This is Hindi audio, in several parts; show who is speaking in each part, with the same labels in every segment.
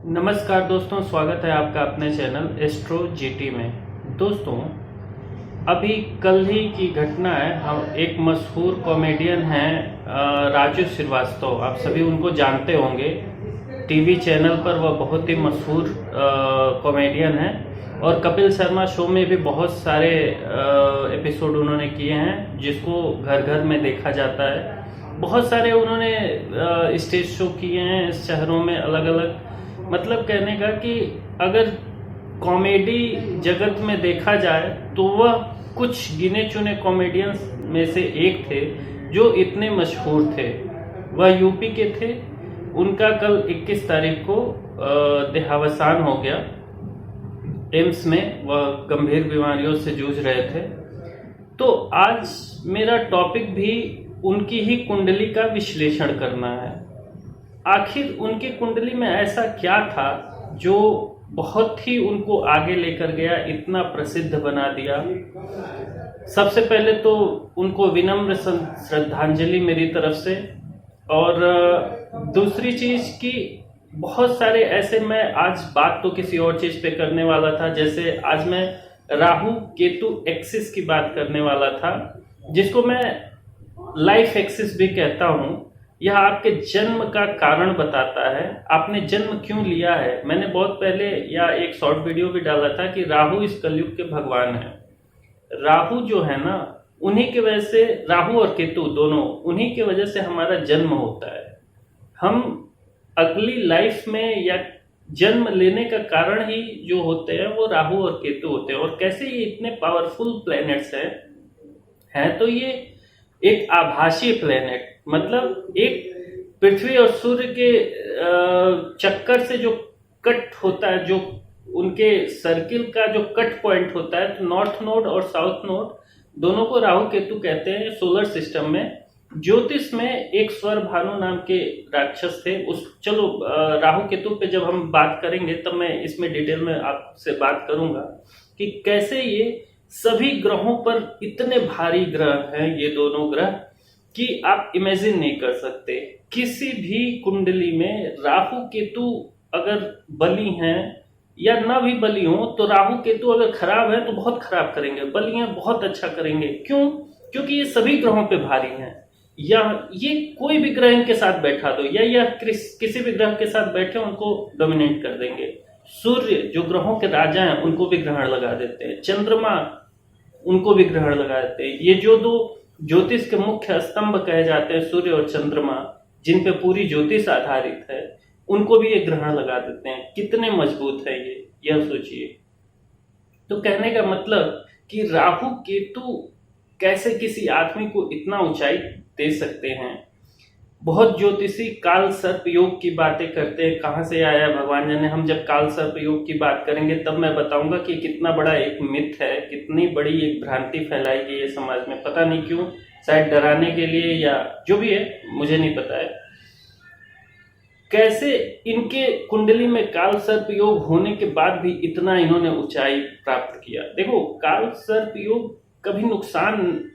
Speaker 1: नमस्कार दोस्तों, स्वागत है आपका अपने चैनल एस्ट्रो जीटी में। दोस्तों, अभी कल ही की घटना है। हम एक मशहूर कॉमेडियन हैं राजू श्रीवास्तव, आप सभी उनको जानते होंगे। टीवी चैनल पर वह बहुत ही मशहूर कॉमेडियन हैं और कपिल शर्मा शो में भी बहुत सारे एपिसोड उन्होंने किए हैं, जिसको घर घर में देखा जाता है। बहुत सारे उन्होंने स्टेज शो किए हैं शहरों में अलग अलग। मतलब कहने का कि अगर कॉमेडी जगत में देखा जाए तो वह कुछ गिने चुने कॉमेडियंस में से एक थे जो इतने मशहूर थे। वह यूपी के थे। उनका कल 21 तारीख को देहावसान हो गया। एम्स में वह गंभीर बीमारियों से जूझ रहे थे। तो आज मेरा टॉपिक भी उनकी ही कुंडली का विश्लेषण करना है। आखिर उनकी कुंडली में ऐसा क्या था जो बहुत ही उनको आगे लेकर गया, इतना प्रसिद्ध बना दिया। सबसे पहले तो उनको विनम्र श्रद्धांजलि मेरी तरफ से। और दूसरी चीज कि बहुत सारे ऐसे, मैं आज बात तो किसी और चीज पे करने वाला था, जैसे आज मैं राहु केतु एक्सिस की बात करने वाला था, जिसको मैं लाइफ एक्सिस भी कहता हूँ। यह आपके जन्म का कारण बताता है, आपने जन्म क्यों लिया है। मैंने बहुत पहले या एक शॉर्ट वीडियो भी डाला था कि राहु इस कलयुग के भगवान है। राहु जो है ना, उन्हीं की वजह से, राहु और केतु दोनों, उन्हीं की वजह से हमारा जन्म होता है। हम अगली लाइफ में या जन्म लेने का कारण ही जो होते हैं वो राहु और केतु होते हैं। और कैसे ये इतने पावरफुल प्लैनेट्स हैं तो ये एक आभासी प्लेनेट, मतलब एक पृथ्वी और सूर्य के चक्कर से जो कट होता है, जो उनके सर्किल का जो कट पॉइंट होता है, तो नॉर्थ नोड और साउथ नोड दोनों को राहु केतु कहते हैं सोलर सिस्टम में। ज्योतिष में एक स्वर भानु नाम के राक्षस थे। उस चलो राहु केतु पे जब हम बात करेंगे तब मैं इसमें डिटेल में आपसे बात करूंगा कि कैसे ये सभी ग्रहों पर इतने भारी ग्रह हैं ये दोनों ग्रह कि आप इमेजिन नहीं कर सकते। किसी भी कुंडली में राहु केतु अगर बली हैं या ना भी बली हो, तो राहु केतु अगर खराब है तो बहुत खराब करेंगे, बली हैं बहुत अच्छा करेंगे। क्यों? क्योंकि ये सभी ग्रहों पे भारी हैं। या ये कोई भी ग्रह इनके साथ बैठा दो, या किसी भी ग्रह के साथ बैठे उनको डोमिनेट कर देंगे। सूर्य जो ग्रहों के राजा हैं उनको भी ग्रहण लगा देते हैं। चंद्रमा, उनको भी ग्रहण लगा देते हैं। ये जो दो ज्योतिष के मुख्य स्तंभ कहे जाते हैं, सूर्य और चंद्रमा, जिन पे पूरी ज्योतिष आधारित है, उनको भी ये ग्रहण लगा देते हैं। कितने मजबूत है ये, यह सोचिए। तो कहने का मतलब कि राहु केतु कैसे किसी आदमी को इतना ऊंचाई दे सकते हैं। बहुत ज्योतिषी काल सर्प योग की बातें करते हैं, कहाँ से आया भगवान जाने। हम जब काल सर्प योग की बात करेंगे तब मैं बताऊंगा कि कितना बड़ा एक मिथ है, कितनी बड़ी एक भ्रांति फैलाई गई है समाज में, पता नहीं क्यों, शायद डराने के लिए या जो भी है, मुझे नहीं पता है। कैसे इनके कुंडली में काल सर्प योग होने के बाद भी इतना इन्होंने ऊंचाई प्राप्त किया। देखो, काल सर्प योग कभी नुकसान,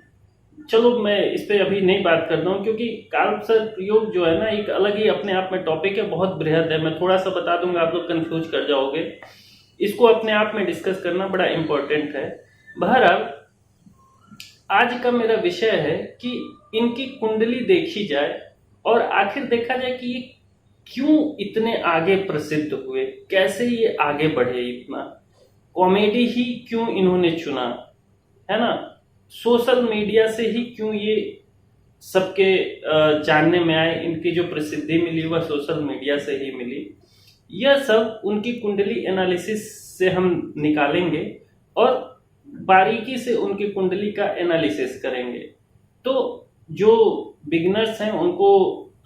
Speaker 1: चलो मैं इस पे अभी नहीं बात करता हूँ, क्योंकि काल सर्प योग जो है ना, एक अलग ही अपने आप में टॉपिक है, बहुत बृहद है। मैं थोड़ा सा बता दूंगा, आप लोग कंफ्यूज कर जाओगे। इसको अपने आप में डिस्कस करना बड़ा इंपॉर्टेंट है। बहरहाल आज का मेरा विषय है कि इनकी कुंडली देखी जाए और आखिर देखा जाए कि ये क्यों इतने आगे प्रसिद्ध हुए, कैसे ये आगे बढ़े इतना। कॉमेडी ही क्यों इन्होंने चुना, है ना। सोशल मीडिया से ही क्यों ये सबके जानने में आए, इनकी जो प्रसिद्धि मिली वह सोशल मीडिया से ही मिली। यह सब उनकी कुंडली एनालिसिस से हम निकालेंगे और बारीकी से उनकी कुंडली का एनालिसिस करेंगे। तो जो बिगिनर्स हैं उनको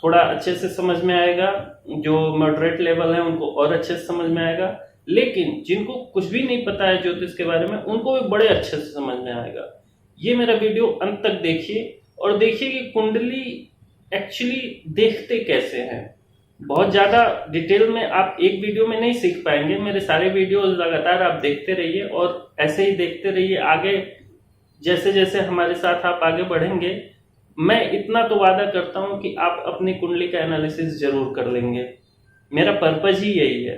Speaker 1: थोड़ा अच्छे से समझ में आएगा, जो मॉडरेट लेवल है उनको और अच्छे से समझ में आएगा, लेकिन जिनको कुछ भी नहीं पता है ज्योतिष के बारे में उनको भी बड़े अच्छे से समझ में आएगा। ये मेरा वीडियो अंत तक देखिए और देखिए कि कुंडली एक्चुअली देखते कैसे हैं। बहुत ज़्यादा डिटेल में आप एक वीडियो में नहीं सीख पाएंगे। मेरे सारे वीडियो लगातार आप देखते रहिए और ऐसे ही देखते रहिए। आगे जैसे जैसे हमारे साथ आप आगे बढ़ेंगे, मैं इतना तो वादा करता हूं कि आप अपनी कुंडली का एनालिसिस जरूर कर लेंगे। मेरा पर्पज ही यही है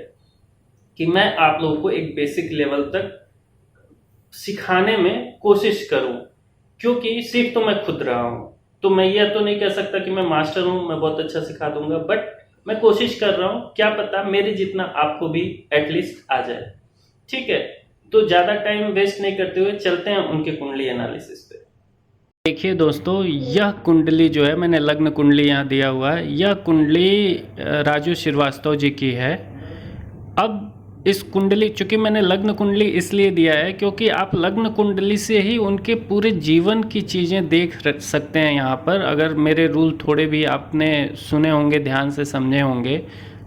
Speaker 1: कि मैं आप लोगों को एक बेसिक लेवल तक सिखाने में कोशिश करूं, क्योंकि सीख तो मैं खुद रहा हूं। तो मैं यह तो नहीं कह सकता कि मैं मास्टर हूं, मैं बहुत अच्छा सिखा दूंगा, बट मैं कोशिश कर रहा हूं, क्या पता मेरे जितना आपको भी एटलीस्ट आ जाए। ठीक है, तो ज्यादा टाइम वेस्ट नहीं करते हुए चलते हैं उनके कुंडली एनालिसिस पे। देखिए दोस्तों, यह कुंडली जो है, मैंने लग्न कुंडली यहाँ दिया हुआ है, यह कुंडली राजू श्रीवास्तव जी की है। अब इस कुंडली, चूंकि मैंने लग्न कुंडली इसलिए दिया है क्योंकि आप लग्न कुंडली से ही उनके पूरे जीवन की चीज़ें देख सकते हैं यहाँ पर। अगर मेरे रूल थोड़े भी आपने सुने होंगे, ध्यान से समझे होंगे,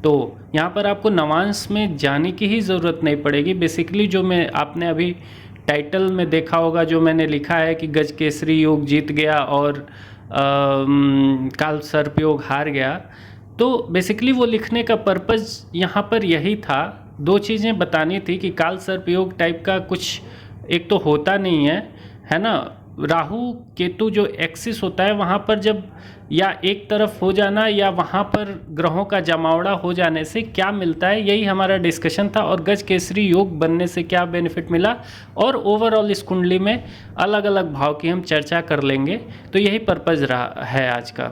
Speaker 1: तो यहाँ पर आपको नवांश में जाने की ही ज़रूरत नहीं पड़ेगी। बेसिकली जो मैं आपने अभी टाइटल में देखा होगा, जो मैंने लिखा है कि गज केसरी योग जीत गया और काल सर्प योग हार गया, तो बेसिकली वो लिखने का पर्पज़ यहाँ पर यही था। दो चीज़ें बतानी थी कि काल सर्प योग टाइप का कुछ एक तो होता नहीं है ना। राहु केतु जो एक्सिस होता है वहाँ पर जब या एक तरफ हो जाना या वहाँ पर ग्रहों का जमावड़ा हो जाने से क्या मिलता है, यही हमारा डिस्कशन था। और गज केसरी योग बनने से क्या बेनिफिट मिला, और ओवरऑल इस कुंडली में अलग अलग भाव की हम चर्चा कर लेंगे। तो यही पर्पज़ रहा है आज का।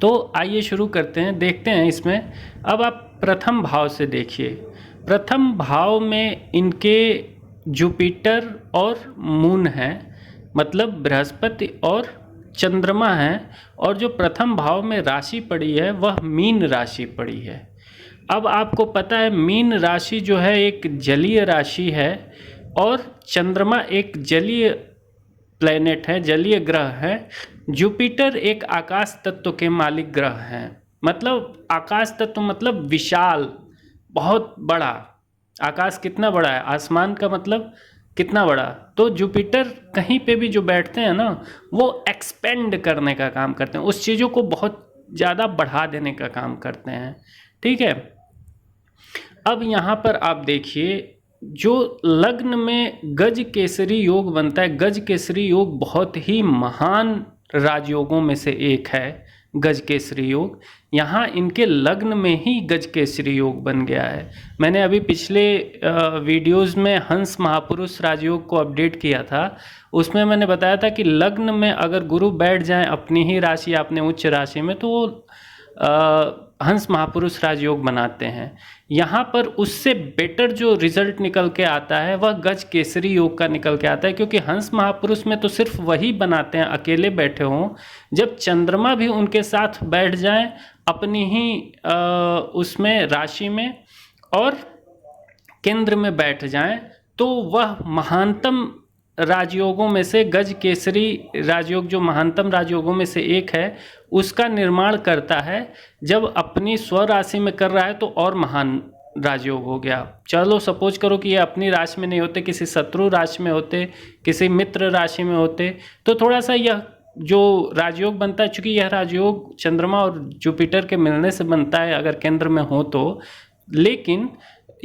Speaker 1: तो आइए शुरू करते हैं, देखते हैं इसमें। अब आप प्रथम भाव से देखिए। प्रथम भाव में इनके जुपिटर और मून हैं, मतलब बृहस्पति और चंद्रमा हैं। और जो प्रथम भाव में राशि पड़ी है वह मीन राशि पड़ी है। अब आपको पता है मीन राशि जो है एक जलीय राशि है, और चंद्रमा एक जलीय प्लेनेट है, जलीय ग्रह है। जुपिटर एक आकाश तत्व के मालिक ग्रह हैं। मतलब आकाश तत्व मतलब विशाल, बहुत बड़ा। आकाश कितना बड़ा है, आसमान का मतलब कितना बड़ा। तो जुपिटर कहीं पे भी जो बैठते हैं ना, वो एक्सपेंड करने का काम करते हैं, उस चीज़ों को बहुत ज़्यादा बढ़ा देने का काम करते हैं। ठीक है, अब यहाँ पर आप देखिए, जो लग्न में गज केसरी योग बनता है, गज केसरी योग बहुत ही महान राजयोगों में से एक है। गज केसरी योग यहाँ इनके लग्न में ही गज केसरी योग बन गया है। मैंने अभी पिछले वीडियोस में हंस महापुरुष राजयोग को अपडेट किया था, उसमें मैंने बताया था कि लग्न में अगर गुरु बैठ जाए अपनी ही राशि, अपने उच्च राशि में, तो वो हंस महापुरुष राजयोग बनाते हैं। यहाँ पर उससे बेटर जो रिजल्ट निकल के आता है वह गज केसरी योग का निकल के आता है, क्योंकि हंस महापुरुष में तो सिर्फ वही बनाते हैं अकेले बैठे हों। जब चंद्रमा भी उनके साथ बैठ जाए अपनी ही उसमें राशि में और केंद्र में बैठ जाएं, तो वह महानतम राजयोगों में से, गज केसरी राजयोग जो महानतम राजयोगों में से एक है, उसका निर्माण करता है। जब अपनी स्वराशि में कर रहा है तो और महान राजयोग हो गया। चलो सपोज करो कि ये अपनी राशि में नहीं होते, किसी शत्रु राशि में होते, किसी मित्र राशि में होते, तो थोड़ा सा यह जो राजयोग बनता है, चूँकि यह राजयोग चंद्रमा और जुपिटर के मिलने से बनता है अगर केंद्र में हो तो, लेकिन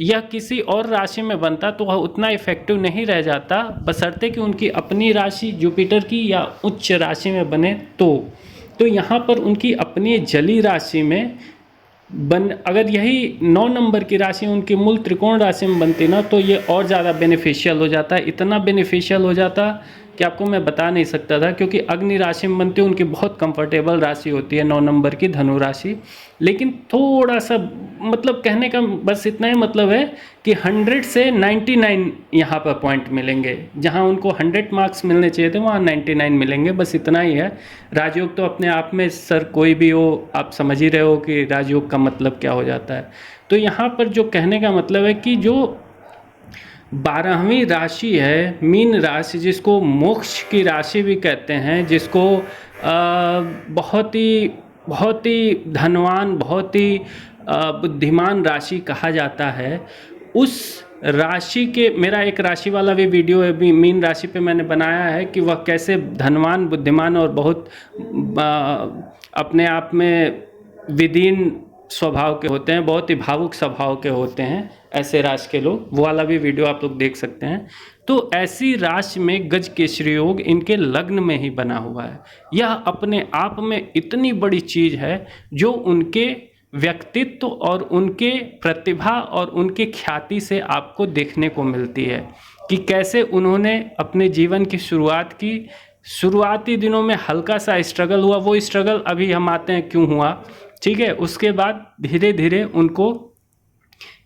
Speaker 1: यह किसी और राशि में बनता तो वह उतना इफेक्टिव नहीं रह जाता, बशर्ते कि उनकी अपनी राशि जुपिटर की या उच्च राशि में बने। तो यहाँ पर उनकी अपनी जली राशि में अगर यही 9 नंबर की राशि उनकी मूल त्रिकोण राशि में बनती ना, तो ये और ज़्यादा बेनिफिशियल हो जाता है। इतना बेनिफिशियल हो जाता कि आपको मैं बता नहीं सकता था, क्योंकि अग्नि राशि में बनती उनकी बहुत कंफर्टेबल राशि होती है 9 नंबर की धनु राशि। लेकिन थोड़ा सा मतलब कहने का बस इतना ही मतलब है कि 100 से 99 यहाँ पर पॉइंट मिलेंगे। जहाँ उनको 100 मार्क्स मिलने चाहिए थे वहाँ 99 मिलेंगे, बस इतना ही है। राजयोग तो अपने आप में सर कोई भी हो, आप समझ ही रहे हो कि राजयोग का मतलब क्या हो जाता है। तो यहाँ पर जो कहने का मतलब है कि जो 12वीं राशि है मीन राशि, जिसको मोक्ष की राशि भी कहते हैं, जिसको बहुत ही धनवान, बहुत ही बुद्धिमान राशि कहा जाता है, उस राशि के, मेरा एक राशि वाला भी वीडियो है मीन राशि पे मैंने बनाया है कि वह कैसे धनवान, बुद्धिमान और बहुत अपने आप में विदीन स्वभाव के होते हैं, बहुत ही भावुक स्वभाव के होते हैं ऐसे राशि के लोग। वो वाला भी वीडियो आप लोग देख सकते हैं। तो ऐसी राशि में गज केसरी योग इनके लग्न में ही बना हुआ है। यह अपने आप में इतनी बड़ी चीज़ है जो उनके व्यक्तित्व और उनके प्रतिभा और उनके ख्याति से आपको देखने को मिलती है कि कैसे उन्होंने अपने जीवन की शुरुआत की। शुरुआती दिनों में हल्का सा स्ट्रगल हुआ, वो स्ट्रगल अभी हम आते हैं क्यों हुआ, ठीक है। उसके बाद धीरे धीरे उनको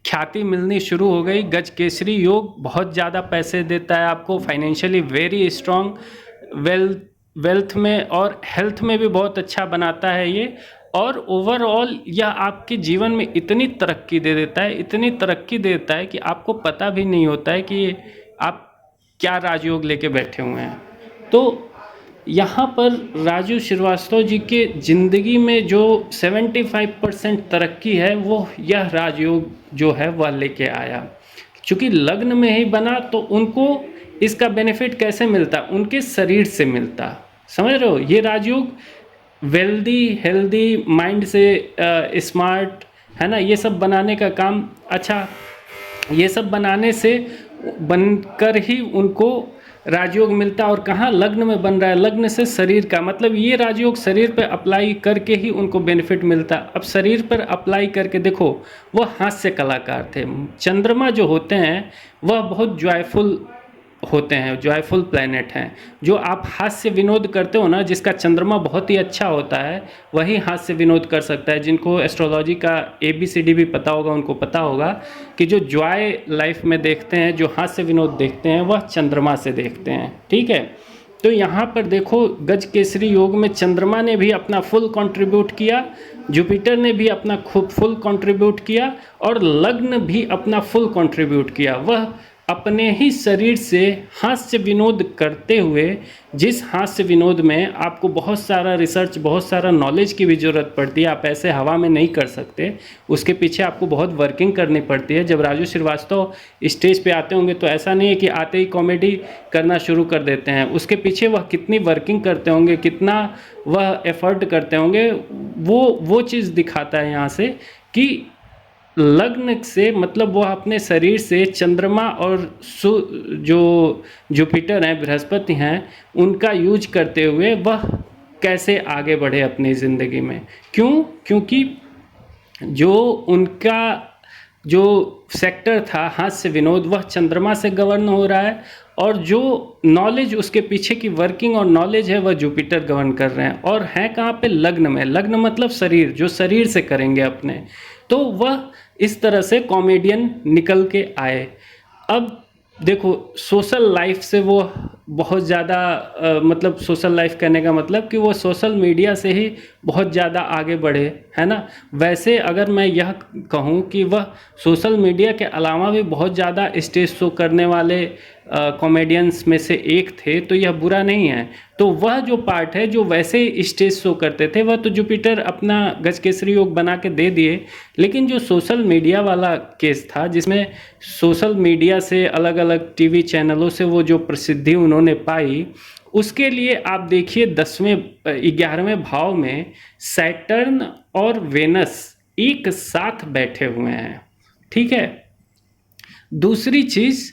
Speaker 1: ख्याति मिलनी शुरू हो गई। गज केसरी योग बहुत ज़्यादा पैसे देता है आपको, फाइनेंशियली वेरी स्ट्रॉन्ग, वेल्थ में और हेल्थ में भी बहुत अच्छा बनाता है ये। और ओवरऑल यह आपके जीवन में इतनी तरक्की दे देता है, इतनी तरक्की देता है कि आपको पता भी नहीं होता है कि आप क्या राजयोग लेके बैठे हुए हैं। तो यहाँ पर राजू श्रीवास्तव जी के ज़िंदगी में जो 75% तरक्की है वो यह राजयोग जो है वह लेके आया। चूँकि लग्न में ही बना तो उनको इसका बेनिफिट कैसे मिलता, उनके शरीर से मिलता, समझ रहे हो। ये राजयोग वेल्दी हेल्दी माइंड से स्मार्ट है ना, ये सब बनाने का काम, अच्छा ये सब बनाने से बनकर ही उनको राजयोग मिलता। और कहाँ लग्न में बन रहा है, लग्न से शरीर का, मतलब ये राजयोग शरीर पर अप्लाई करके ही उनको बेनिफिट मिलता। अब शरीर पर अप्लाई करके देखो, वो हास्य कलाकार थे। चंद्रमा जो होते हैं वह बहुत जॉयफुल होते हैं, जॉयफुल प्लैनेट हैं। जो आप हास्य विनोद करते हो ना, जिसका चंद्रमा बहुत ही अच्छा होता है वही हास्य विनोद कर सकता है। जिनको एस्ट्रोलॉजी का ABCD भी पता होगा उनको पता होगा कि जो जॉय लाइफ में देखते हैं, जो हास्य विनोद देखते हैं, वह चंद्रमा से देखते हैं, ठीक है। तो यहाँ पर देखो, गज केसरी योग में चंद्रमा ने भी अपना फुल कंट्रीब्यूट किया, जुपिटर ने भी अपना खूब फुल कंट्रीब्यूट किया और लग्न भी अपना फुल कंट्रीब्यूट किया। वह अपने ही शरीर से हास्य विनोद करते हुए, जिस हास्य विनोद में आपको बहुत सारा रिसर्च, बहुत सारा नॉलेज की भी ज़रूरत पड़ती है, आप ऐसे हवा में नहीं कर सकते, उसके पीछे आपको बहुत वर्किंग करनी पड़ती है। जब राजू श्रीवास्तव स्टेज पे आते होंगे तो ऐसा नहीं है कि आते ही कॉमेडी करना शुरू कर देते हैं, उसके पीछे वह कितनी वर्किंग करते होंगे, कितना वह एफर्ट करते होंगे, वो चीज़ दिखाता है यहाँ से कि लग्न से, मतलब वह अपने शरीर से चंद्रमा और जो जुपिटर हैं, बृहस्पति हैं, उनका यूज करते हुए वह कैसे आगे बढ़े अपनी ज़िंदगी में। क्यों? क्योंकि जो उनका जो सेक्टर था हास्य विनोद, वह चंद्रमा से गवर्न हो रहा है और जो नॉलेज उसके पीछे की वर्किंग और नॉलेज है वह जुपिटर गवर्न कर रहे हैं। और हैं कहाँ पे? लग्न में। लग्न मतलब शरीर, जो शरीर से करेंगे अपने। तो वह इस तरह से कॉमेडियन निकल के आए। अब देखो, सोशल लाइफ से वो बहुत ज़्यादा मतलब सोशल लाइफ कहने का मतलब कि वो सोशल मीडिया से ही बहुत ज़्यादा आगे बढ़े, है ना। वैसे अगर मैं यह कहूँ कि वह सोशल मीडिया के अलावा भी बहुत ज़्यादा स्टेज शो करने वाले कॉमेडियंस में से एक थे, तो यह बुरा नहीं है। तो वह जो पार्ट है जो वैसे स्टेज शो करते थे, वह तो जुपिटर अपना गजकेसरी योग बना के दे दिए। लेकिन जो सोशल मीडिया वाला केस था, जिसमें सोशल मीडिया से अलग अलग टीवी चैनलों से वो जो प्रसिद्धि उन्होंने पाई, उसके लिए आप देखिए 11वें भाव में सैटर्न और वेनस एक साथ बैठे हुए हैं, ठीक है। दूसरी चीज़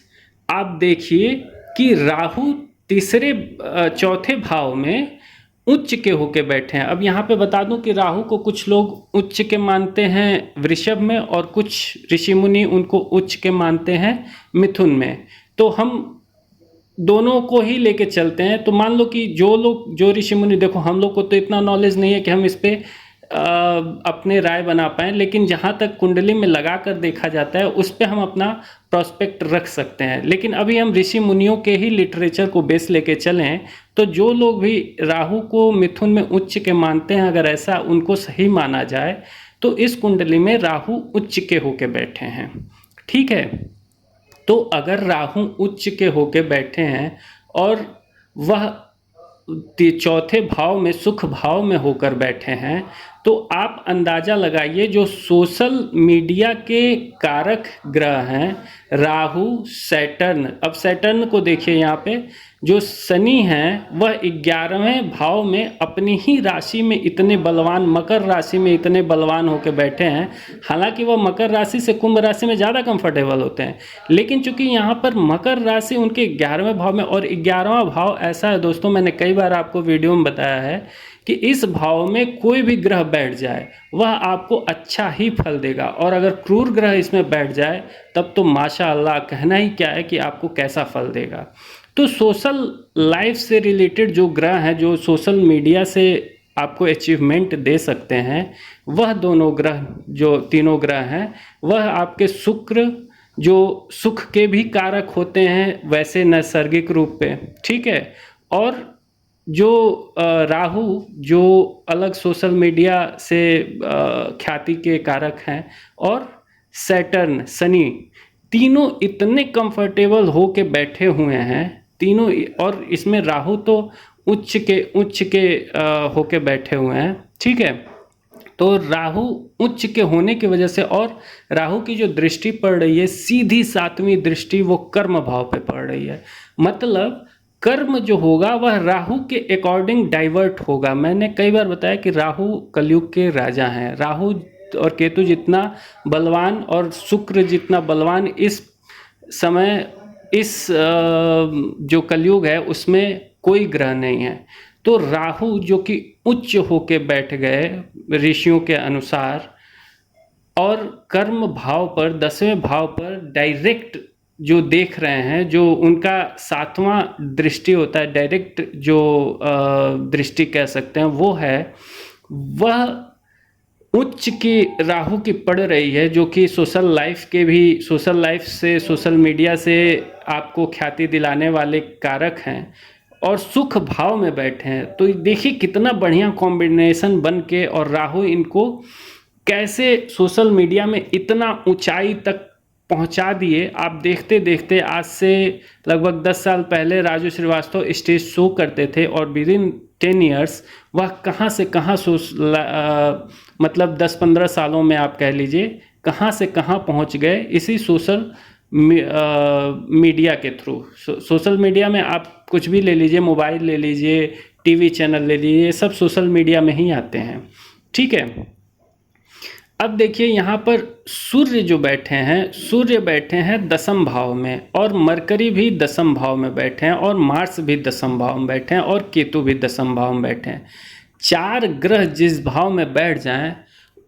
Speaker 1: आप देखिए कि राहु चौथे भाव में उच्च के होके बैठे हैं। अब यहाँ पे बता दूं कि राहु को कुछ लोग उच्च के मानते हैं वृषभ में, और कुछ ऋषि मुनि उनको उच्च के मानते हैं मिथुन में। तो हम दोनों को ही लेके चलते हैं। तो मान लो कि जो ऋषि मुनि, देखो हम लोग को तो इतना नॉलेज नहीं है कि हम इस पे अपने राय बना पाएँ, लेकिन जहाँ तक कुंडली में लगा कर देखा जाता है उस पे हम अपना प्रोस्पेक्ट रख सकते हैं। लेकिन अभी हम ऋषि मुनियों के ही लिटरेचर को बेस लेके चलें, तो जो लोग भी राहु को मिथुन में उच्च के मानते हैं, अगर ऐसा उनको सही माना जाए, तो इस कुंडली में राहु उच्च के होके बैठे हैं, ठीक है। तो अगर राहु उच्च के होके बैठे हैं और वह चौथे भाव में सुख भाव में होकर बैठे हैं, तो आप अंदाज़ा लगाइए जो सोशल मीडिया के कारक ग्रह हैं राहु, सैटर्न। अब सैटर्न को देखिए, यहाँ पे जो शनि हैं वह 11वें भाव में अपनी ही राशि में इतने बलवान, मकर राशि में इतने बलवान होकर बैठे हैं। हालांकि वह मकर राशि से कुंभ राशि में ज़्यादा कंफर्टेबल होते हैं, लेकिन चूंकि यहाँ पर मकर राशि उनके 11वें भाव में, और 11वां भाव ऐसा है दोस्तों, मैंने कई बार आपको वीडियो में बताया है कि इस भाव में कोई भी ग्रह बैठ जाए वह आपको अच्छा ही फल देगा, और अगर क्रूर ग्रह इसमें बैठ जाए तब तो माशाअल्लाह कहना ही क्या है कि आपको कैसा फल देगा। तो सोशल लाइफ से रिलेटेड जो ग्रह हैं, जो सोशल मीडिया से आपको अचीवमेंट दे सकते हैं, वह दोनों ग्रह, जो तीनों ग्रह हैं, वह आपके शुक्र जो सुख के भी कारक होते हैं वैसे नैसर्गिक रूप पे, ठीक है, और जो राहु जो अलग सोशल मीडिया से ख्याति के कारक हैं, और सैटर्न शनि, तीनों इतने कंफर्टेबल हो के बैठे हुए हैं तीनों, और इसमें राहु तो उच्च के होके बैठे हुए हैं, ठीक है। तो राहु उच्च के होने की वजह से, और राहु की जो दृष्टि पड़ रही है सीधी 7वीं दृष्टि, वो कर्म भाव पे पड़ रही है, मतलब कर्म जो होगा वह राहु के अकॉर्डिंग डाइवर्ट होगा। मैंने कई बार बताया कि राहु कलयुग के राजा हैं, राहु और केतु जितना बलवान और शुक्र जितना बलवान इस समय, इस जो कलयुग है उसमें कोई ग्रह नहीं है। तो राहु जो कि उच्च होके बैठ गए ऋषियों के अनुसार, और कर्म भाव पर 10वें भाव पर डायरेक्ट जो देख रहे हैं, जो उनका 7वां दृष्टि होता है, डायरेक्ट जो दृष्टि कह सकते हैं, वो है, वह उच्च की राहु की पड़ रही है, जो कि सोशल लाइफ के भी, सोशल लाइफ से, सोशल मीडिया से आपको ख्याति दिलाने वाले कारक हैं, और सुख भाव में बैठे हैं। तो देखिए कितना बढ़िया कॉम्बिनेशन बन के, और राहु इनको कैसे सोशल मीडिया में इतना ऊंचाई तक पहुंचा दिए। आप देखते देखते, आज से लगभग 10 साल पहले राजू श्रीवास्तव स्टेज शो करते थे, और विद इन 10 ईयर्स वह कहाँ से कहाँ मतलब 10-15 सालों में आप कह लीजिए कहाँ से कहाँ पहुंच गए, इसी सोशल मीडिया के थ्रू। सोशल मीडिया में आप कुछ भी ले लीजिए, मोबाइल ले लीजिए, टीवी चैनल ले लीजिए, सब सोशल मीडिया में ही आते हैं, ठीक है। अब देखिए यहाँ पर सूर्य जो बैठे हैं, सूर्य बैठे हैं 10म भाव में, और मरकरी भी 10म भाव में बैठे हैं, और मार्स भी 10म भाव में बैठे हैं, और केतु भी 10म भाव में बैठे हैं। 4 ग्रह जिस भाव में बैठ जाएं,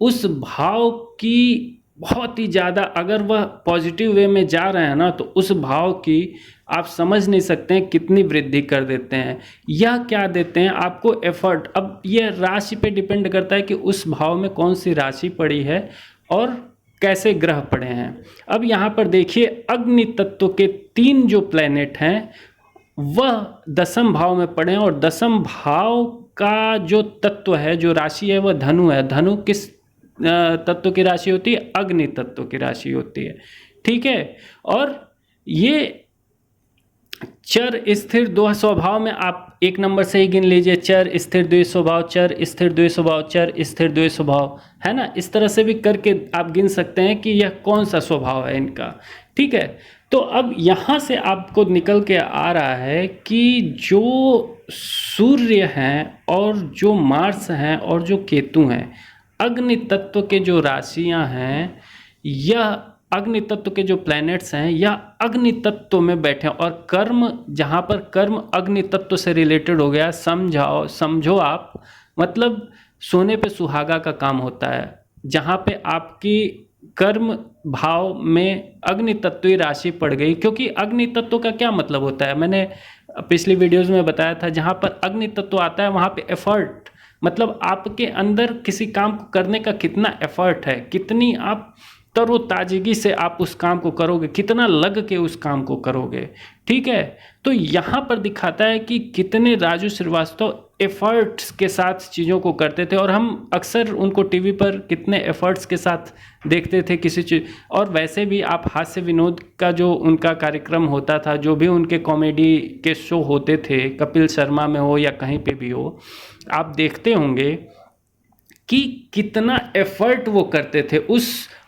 Speaker 1: उस भाव की बहुत ही ज़्यादा, अगर वह पॉजिटिव वे में जा रहे हैं ना, तो उस भाव की आप समझ नहीं सकते हैं कितनी वृद्धि कर देते हैं। यह क्या देते हैं आपको? एफर्ट। अब यह राशि पे डिपेंड करता है कि उस भाव में कौन सी राशि पड़ी है और कैसे ग्रह पड़े हैं। अब यहाँ पर देखिए अग्नि तत्व के 3 जो प्लैनेट हैं वह 10म भाव में पड़े हैं, और 10म भाव का जो तत्व है, जो राशि है, वह धनु है। धनु किस तत्व की राशि होती है? अग्नि तत्व की राशि होती है, ठीक है। और ये चर स्थिर 2 स्वभाव में आप 1 नंबर से ही गिन लीजिए, चर स्थिर 2 स्वभाव, चर स्थिर 2 स्वभाव, चर स्थिर 2 स्वभाव, है ना। इस तरह से भी करके आप गिन सकते हैं कि यह कौन सा स्वभाव है इनका, ठीक है। तो अब यहाँ से आपको निकल के आ रहा है कि जो सूर्य हैं और जो मार्स हैं और जो केतु हैं, अग्नि तत्व के जो राशियां हैं, यह अग्नि तत्व के जो प्लैनेट्स हैं या अग्नि तत्व में बैठे, और कर्म, जहाँ पर कर्म अग्नि तत्व से रिलेटेड हो गया, समझो आप, मतलब सोने पे सुहागा का काम होता है। जहाँ पे आपकी कर्म भाव में अग्नि तत्वीय राशि पड़ गई, क्योंकि अग्नि तत्व का क्या मतलब होता है, मैंने पिछली वीडियोज़ में बताया था, जहाँ पर अग्नि तत्व आता है वहाँ पे एफर्ट, मतलब आपके अंदर किसी काम को करने का कितना एफर्ट है, कितनी आप तरोताजगी से आप उस काम को करोगे, कितना लग के उस काम को करोगे, ठीक है। तो यहाँ पर दिखाता है कि कितने राजू श्रीवास्तव एफर्ट्स के साथ चीज़ों को करते थे, और हम अक्सर उनको टीवी पर कितने एफर्ट्स के साथ देखते थे किसी चीज़। और वैसे भी आप हास्य विनोद का जो उनका कार्यक्रम होता था, जो भी उनके कॉमेडी के शो होते थे, कपिल शर्मा में हो या कहीं पे भी हो, आप देखते होंगे कि कितना एफर्ट वो करते थे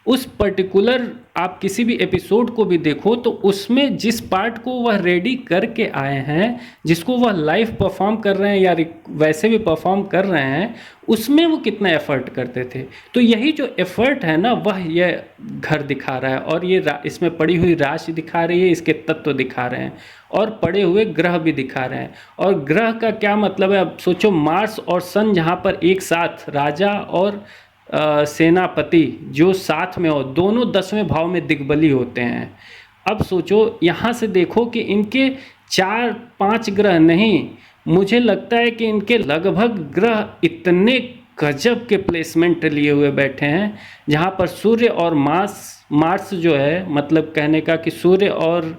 Speaker 1: उस पर्टिकुलर आप किसी भी एपिसोड को भी देखो तो उसमें जिस पार्ट को वह रेडी करके आए हैं, जिसको वह लाइव परफॉर्म कर रहे हैं या वैसे भी परफॉर्म कर रहे हैं, उसमें वो कितना एफर्ट करते थे। तो यही जो एफर्ट है ना, वह यह घर दिखा रहा है, और ये इसमें पड़ी हुई राशि दिखा रही है, इसके तत्व दिखा रहे हैं, और पड़े हुए ग्रह भी दिखा रहे हैं। और ग्रह का क्या मतलब है, अब सोचो, मार्स और सन जहाँ पर एक साथ, राजा और सेनापति जो साथ में हो, दोनों 10वें भाव में दिग्बली होते हैं। अब सोचो, यहाँ से देखो कि इनके 4-5 ग्रह नहीं, मुझे लगता है कि इनके लगभग ग्रह इतने गजब के प्लेसमेंट लिए हुए बैठे हैं, जहाँ पर सूर्य और मार्स जो है, मतलब कहने का कि सूर्य और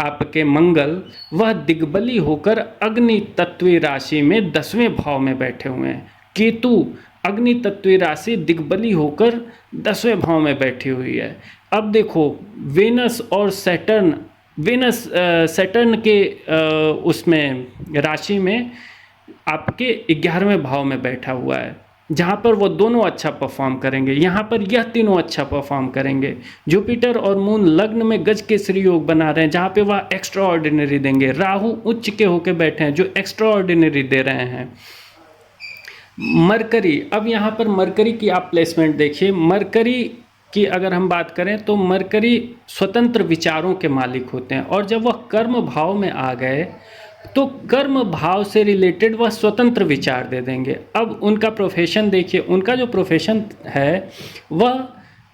Speaker 1: आपके मंगल, वह दिग्बली होकर अग्नि तत्वीय राशि में 10वें भाव में बैठे हुए हैं। केतु अग्नि तत्वीय राशि दिग्बली होकर 10वें भाव में बैठी हुई है। अब देखो, वेनस और सैटर्न, सैटर्न के उसमें राशि में आपके 11वें भाव में बैठा हुआ है, जहाँ पर वो दोनों अच्छा परफॉर्म करेंगे। यहाँ पर यह तीनों अच्छा परफॉर्म करेंगे। जुपिटर और मून लग्न में गज केसरी योग बना रहे हैं, जहाँ पे वह एक्स्ट्रा ऑर्डिनरी देंगे। राहु उच्च के होके बैठे हैं, जो एक्स्ट्रा ऑर्डिनरी दे रहे हैं। मरकरी, अब यहाँ पर मरकरी की आप प्लेसमेंट देखिए। मरकरी की अगर हम बात करें तो मरकरी स्वतंत्र विचारों के मालिक होते हैं, और जब वह कर्म भाव में आ गए तो कर्म भाव से रिलेटेड वह स्वतंत्र विचार दे देंगे। अब उनका प्रोफेशन देखिए, उनका जो प्रोफेशन है वह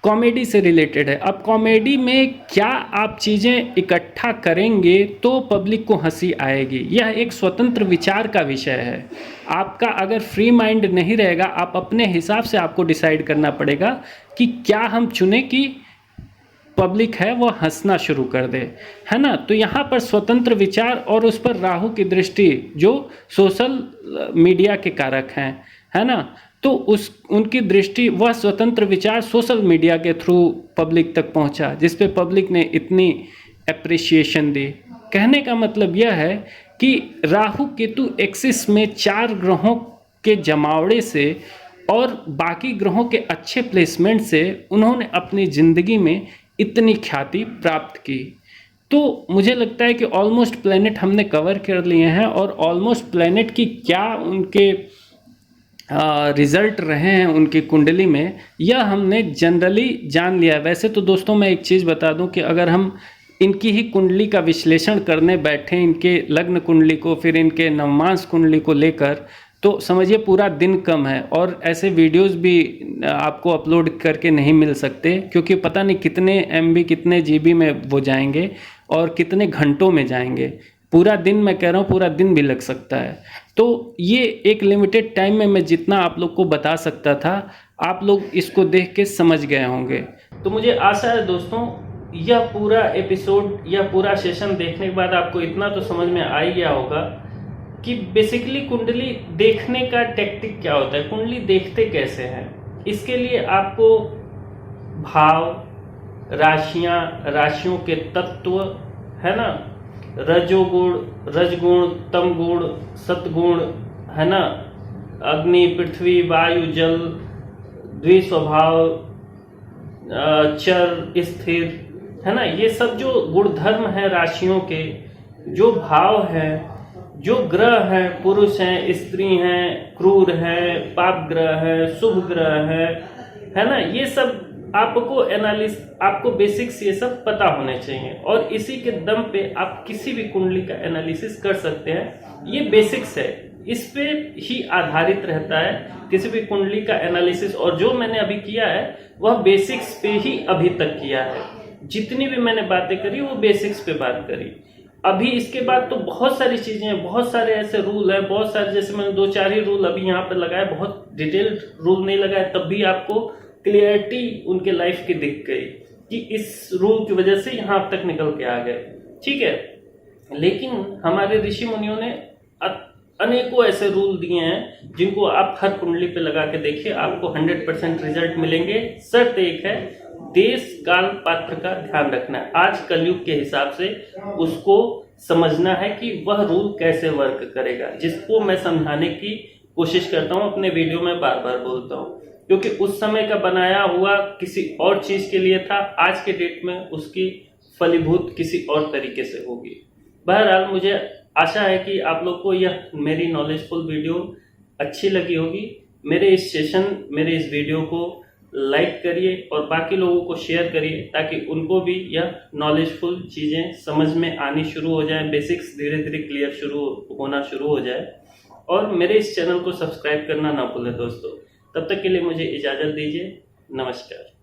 Speaker 1: कॉमेडी से रिलेटेड है। अब कॉमेडी में क्या आप चीज़ें इकट्ठा करेंगे तो पब्लिक को हंसी आएगी, यह एक स्वतंत्र विचार का विषय है। आपका अगर फ्री माइंड नहीं रहेगा, आप अपने हिसाब से आपको डिसाइड करना पड़ेगा कि क्या हम चुने कि पब्लिक है वो हंसना शुरू कर दे, है ना। तो यहाँ पर स्वतंत्र विचार और उस पर राहु की दृष्टि जो सोशल मीडिया के कारक हैं, है ना, तो उनकी दृष्टि, वह स्वतंत्र विचार सोशल मीडिया के थ्रू पब्लिक तक पहुँचा, जिस पे पब्लिक ने इतनी एप्रिसिएशन दी। कहने का मतलब यह है कि राहु केतु एक्सिस में 4 ग्रहों के जमावड़े से और बाकी ग्रहों के अच्छे प्लेसमेंट से उन्होंने अपनी ज़िंदगी में इतनी ख्याति प्राप्त की। तो मुझे लगता है कि ऑलमोस्ट प्लैनेट हमने कवर कर लिए हैं, और ऑलमोस्ट प्लैनेट की क्या उनके रिज़ल्ट रहे हैं उनकी कुंडली में, यह हमने जनरली जान लिया। वैसे तो दोस्तों मैं एक चीज़ बता दूं कि अगर हम इनकी ही कुंडली का विश्लेषण करने बैठे, इनके लग्न कुंडली को, फिर इनके नवमांश कुंडली को लेकर, तो समझिए पूरा दिन कम है, और ऐसे वीडियोस भी आपको अपलोड करके नहीं मिल सकते, क्योंकि पता नहीं कितने MB कितने GB में वो जाएंगे और कितने घंटों में जाएंगे। पूरा दिन, मैं कह रहा हूँ पूरा दिन भी लग सकता है। तो ये एक लिमिटेड टाइम में मैं जितना आप लोग को बता सकता था, आप लोग इसको देख के समझ गए होंगे। तो मुझे आशा है दोस्तों, यह पूरा एपिसोड या पूरा सेशन देखने के बाद आपको इतना तो समझ में आ ही गया होगा कि बेसिकली कुंडली देखने का टेक्निक क्या होता है, कुंडली देखते कैसे हैं। इसके लिए आपको भाव, राशियां, राशियों के तत्व, है ना, रजोगुण, रजगुण, तमगुण, सतगुण, है ना, अग्नि, पृथ्वी, वायु, जल, द्विस्वभाव, चर, स्थिर, है ना, ये सब जो गुणधर्म है राशियों के, जो भाव हैं, जो ग्रह हैं, पुरुष हैं, स्त्री हैं, क्रूर हैं, पाप ग्रह है, शुभ ग्रह है ना, ये सब आपको बेसिक्स ये सब पता होने चाहिए, और इसी के दम पे आप किसी भी कुंडली का एनालिसिस कर सकते हैं। ये बेसिक्स है, इस पे ही आधारित रहता है किसी भी कुंडली का एनालिसिस, और जो मैंने अभी किया है वह बेसिक्स पे ही अभी तक किया है। जितनी भी मैंने बातें करी वो बेसिक्स पे बात करी। अभी इसके बाद तो बहुत सारी चीजें हैं, बहुत सारे ऐसे रूल हैं, बहुत सारे, जैसे मैंने 2-4 ही रूल अभी यहाँ पर लगाए, बहुत डिटेल्ड रूल नहीं लगाए, तब भी आपको क्लियरिटी उनके लाइफ की दिख गई कि इस रूल की वजह से यहाँ तक निकल के आ गए, ठीक है। लेकिन हमारे ऋषि मुनियों ने अनेकों ऐसे रूल दिए हैं जिनको आप हर कुंडली पे लगा के देखिए, आपको 100% रिजल्ट मिलेंगे। शर्त एक है, देश काल पात्र का ध्यान रखना है। आज कलयुग के हिसाब से उसको समझना है कि वह रूल कैसे वर्क करेगा, जिसको मैं समझाने की कोशिश करता हूँ, अपने वीडियो में बार बार बोलता हूँ। क्योंकि उस समय का बनाया हुआ किसी और चीज के लिए था, आज के डेट में उसकी फलीभूत किसी और तरीके से होगी। बहरहाल मुझे आशा है कि आप लोग को यह मेरी नॉलेजफुल वीडियो अच्छी लगी होगी। मेरे इस वीडियो को लाइक करिए और बाकी लोगों को शेयर करिए ताकि उनको भी यह नॉलेजफुल चीज़ें समझ में आनी शुरू हो जाए, बेसिक्स धीरे धीरे क्लियर होना शुरू हो जाए। और मेरे इस चैनल को सब्सक्राइब करना ना भूलें दोस्तों। तब तक के लिए मुझे इजाज़त दीजिए। नमस्कार।